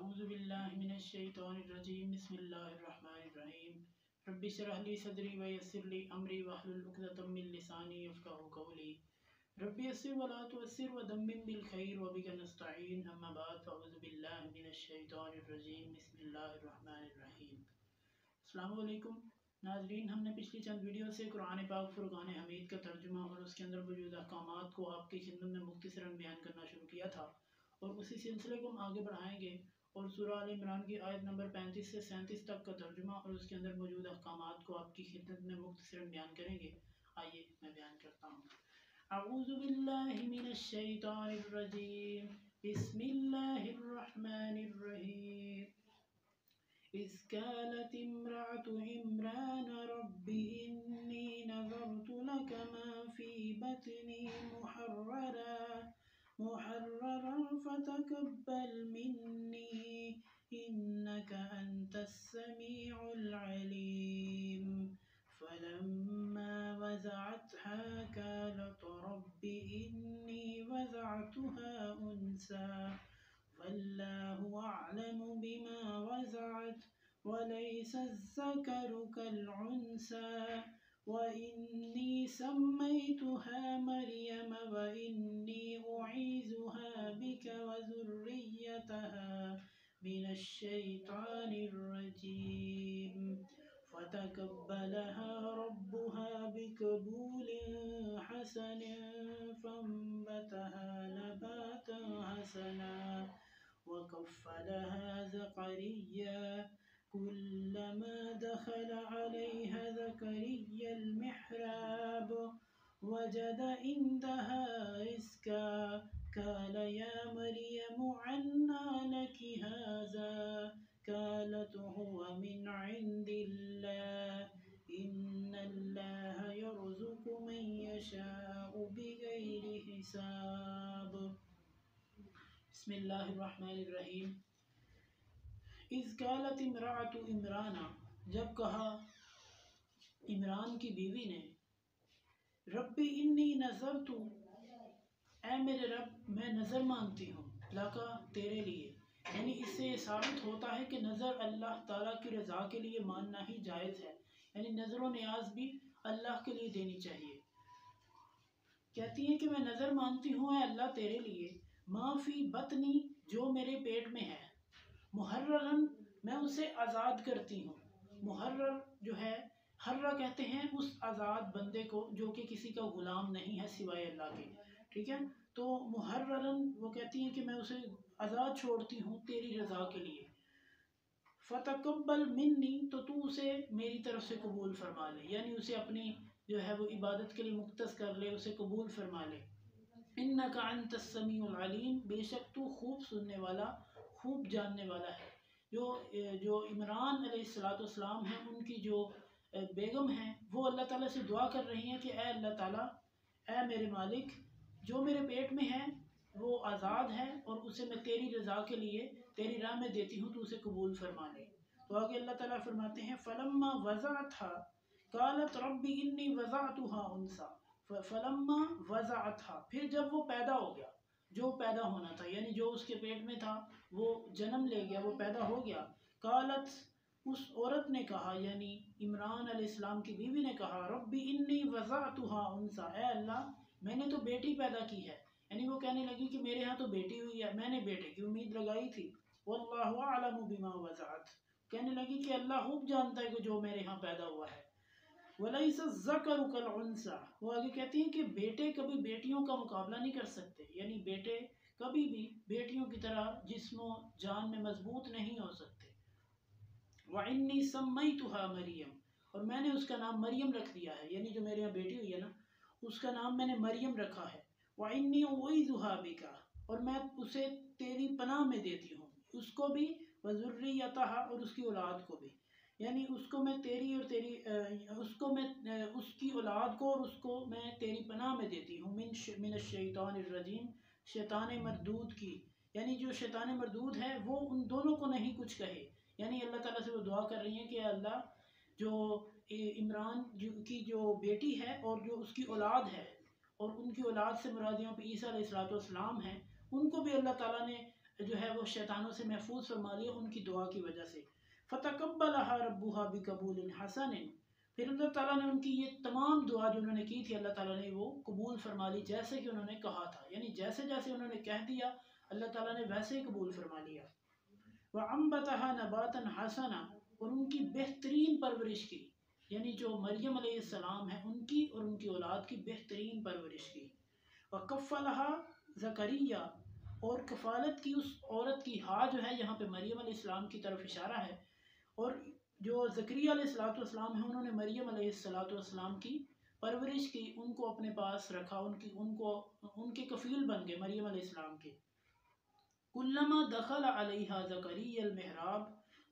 أعوذ بالله من الشيطان الرجيم بسم الله الرحمن الرحيم رب اشرح لي صدري ويسر لي أمري واحلل عقدة من لساني يفقهوا قولي رب يسر ولا تعسر ودمم بالخير وبك نستعين أما بعد فأعوذ بالله من الشيطان الرجيم بسم الله الرحمن الرحيم السلام علیکم ناظرین، ہم نے پچھلی چند ویڈیو سے قرآن پاک فرقان حمید کا ترجمہ اور اس کے اندر موجود احکامات کو آپ کی خدمت میں مختصراً بیان کرنا شروع کیا تھا اور اسی سلسلے کو ہم آگے بڑھائیں گے اور سورہ آل عمران کی آیت نمبر 35 سے 37 تک کا ترجمہ اور اس کے اندر موجود احکامات کو آپ کی خدمت میں مختصراً بیان کریں گے۔ آئیے میں بیان کرتا ہوں۔ اعوذ باللہ من الشیطان الرجیم بسم اللہ الرحمن الرحیم إذ قالت امرأة عمران رب إني نذرت لك ما في بطني محررا فتقبل مني إنك أنت السميع العليم فلما وضعتها قالت رب إني وضعتها أنثى والله أعلم بما وضعت وليس الذكر كالأنثى وإني سميتها مريم وإني أعيذها بك وذريتها من الشيطان الرجيم فتقبلها ربها بقبول حسن فانبتها نباتا حسنا وكفلها زكريا كلما دخل عليها زكريا المحراب وجد عندها رزقا قال يا مريم أنى لك هذا قالت هو من عند الله إن الله يرزق من يشاء بغير حساب۔ بسم اللہ الرحمن الرحیم۔ اذ قالت امرأۃ عمران، جب کہا عمران کی بیوی نے، ربی انی نذرت، اے میرے رب میں نظر مانگتی ہوں، لکا تیرے لیے، یعنی اس سے یہ ثابت ہوتا ہے کہ نظر اللہ تعالیٰ کی رضا کے لیے ماننا ہی جائز ہے، یعنی نظر و نیاز بھی اللہ کے لیے دینی چاہیے۔ کہتی ہیں کہ میں نظر مانتی ہوں اے اللہ تیرے لیے، ما فی بطنی، جو میرے پیٹ میں ہے، محررن، میں اسے آزاد کرتی ہوں۔ محرر جو ہے، حرہ کہتے ہیں اس آزاد بندے کو جو کہ کسی کا غلام نہیں ہے سوائے اللہ کے، ٹھیک ہے؟ تو محررن وہ کہتی ہیں کہ میں اسے آزاد چھوڑتی ہوں تیری رضا کے لیے۔ فتقبل منی، تو اسے میری طرف سے قبول فرما لے، یعنی اسے اپنی جو ہے وہ عبادت کے لیے مختص کر لے، اسے قبول فرما لے۔ انک انت السمیع العلیم، بے شک تو خوب سننے والا، خوب جاننے والا ہے۔ جو عمران علیہ السلام ہیں، ان کی جو بیگم ہیں، وہ اللہ تعالیٰ سے دعا کر رہی ہیں کہ اے اللہ تعالیٰ، اے میرے مالک، جو میرے پیٹ میں ہے وہ آزاد ہے اور اسے میں تیری رضا کے لیے تیری راہ میں دیتی ہوں، تو اسے قبول فرما لے۔ تو آگے اللہ تعالیٰ فرماتے ہیں فلما وضعتها قالت رب انی وضعتها انثى، فلما وضعتها، پھر جب وہ پیدا ہو گیا، جو پیدا ہونا تھا، یعنی جو اس کے پیٹ میں تھا وہ جنم لے گیا، وہ پیدا ہو گیا۔ قالت، اس عورت نے کہا، یعنی عمران علیہ السلام کی بیوی نے کہا، ربی انی وضعتها انثى، اے اللہ میں نے تو بیٹی پیدا کی ہے، یعنی وہ کہنے لگی کہ میرے ہاں تو بیٹی ہوئی ہے، میں نے بیٹے کی امید لگائی تھی۔ واللہ اعلم بما وضعت، کہنے لگی کہ اللہ خوب جانتا ہے کہ جو میرے ہاں پیدا ہوا ہے۔ وَلَيْسَ الذَّكَرُ كَالْأُنثَىٰ، وہ آگے کہتی ہیں کہ بیٹے کبھی بیٹیوں کا مقابلہ نہیں کر سکتے، یعنی بیٹے کبھی بھی بیٹیوں کی طرح جسم و جان میں مضبوط نہیں ہو سکتے۔ وَإِنِّي سَمَّيْتُهَا مَرْيَمَ، اور میں نے اس کا نام مریم رکھ دیا ہے، یعنی جو میرے یہاں بیٹی ہوئی ہے نا، اس کا نام میں نے مریم رکھا ہے۔ وَإِنِّي أُعِيذُهَا بِكَ، اور میں اسے تیری پناہ میں دیتی ہوں، اس کو بھی، وَذُرِّيَّتَهَا، اور اس کی اولاد کو بھی، یعنی اس کو میں تیری اور تیری اس کی اولاد کو اور اس کو میں تیری پناہ میں دیتی ہوں، من الشیطان الرجیم، شیطان مردود کی، یعنی جو شیطان مردود ہے وہ ان دونوں کو نہیں کچھ کہے، یعنی اللہ تعالیٰ سے وہ دعا کر رہی ہیں کہ اللہ جو عمران کی جو بیٹی ہے اور جو اس کی اولاد ہے، اور ان کی اولاد سے مراد یہاں پہ عیسیٰ علیہ السلام ہیں، ان کو بھی اللہ تعالیٰ نے جو ہے وہ شیطانوں سے محفوظ فرما لیا ان کی دعا کی وجہ سے۔ فتقبلها ربها بقبول حسن، پھر اللہ تعالیٰ نے ان کی یہ تمام دعا جو انہوں نے کی تھی اللہ تعالیٰ نے وہ قبول فرما لی جیسے کہ انہوں نے کہا تھا، یعنی جیسے جیسے انہوں نے کہہ دیا اللہ تعالیٰ نے ویسے ہی قبول فرما لیا۔ وَأَنبَتَهَا نَبَاتًا حَسَنًا، اور ان کی بہترین پرورش کی، یعنی جو مریم علیہ السلام ہے ان کی اور ان کی اولاد کی بہترین پرورش کی۔ وَكَفَّلَهَا زَكَرِيَّا، اور کفالت کی اس عورت کی، ہاں جو ہے یہاں پہ مریم علیہ السلام کی طرف اشارہ ہے، اور جو زکریا علیہ السلام ہیں انہوں نے مریم علیہ السلام کی پرورش کی، ان کو اپنے پاس رکھا، ان کے کفیل بن گئے مریم علیہ السلام کے۔ کلما دخل علیہا زکریا المحراب،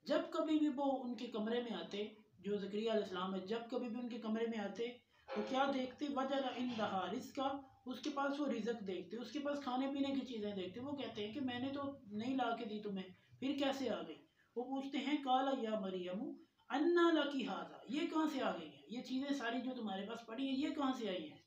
جب کبھی بھی وہ ان کے کمرے میں آتے، جو زکریا علیہ السلام ہے جب کبھی بھی ان کے کمرے میں آتے وہ کیا دیکھتے؟ وجد عندہا رزقا، اس کے پاس وہ رزق دیکھتے، اس کے پاس کھانے پینے کی چیزیں دیکھتے۔ وہ کہتے ہیں کہ میں نے تو نہیں لا کے دی تمہیں، پھر کیسے آ گئی؟ وہ پوچھتے ہیں قال یا مریم انا لکی ھذا، یہ کہاں سے آ گئی ہیں یہ چیزیں ساری جو تمہارے پاس پڑی ہیں یہ کہاں سے آئی ہیں؟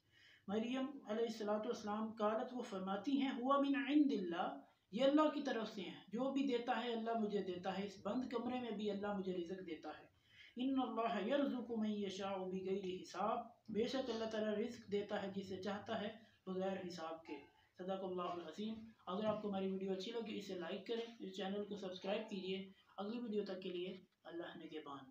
مریم علیہ السلام قالت، وہ فرماتی ہیں ہوا من عند اللہ، یہ اللہ کی طرف سے ہیں، جو بھی دیتا ہے اللہ مجھے دیتا ہے، اس بند کمرے میں بھی اللہ مجھے رزق دیتا ہے۔ ان اللہ یرزق من یشاء بغیر حساب، بے شک اللہ تعالیٰ رزق دیتا ہے جسے چاہتا ہے بغیر حساب کے۔ صدق اللہ العظیم۔ اگر آپ کو ہماری ویڈیو اچھی لگی اسے لائک کریں، اس چینل کو سبسکرائب کیجیے۔ اگلی ویڈیو تک کے لیے اللہ نگہبان۔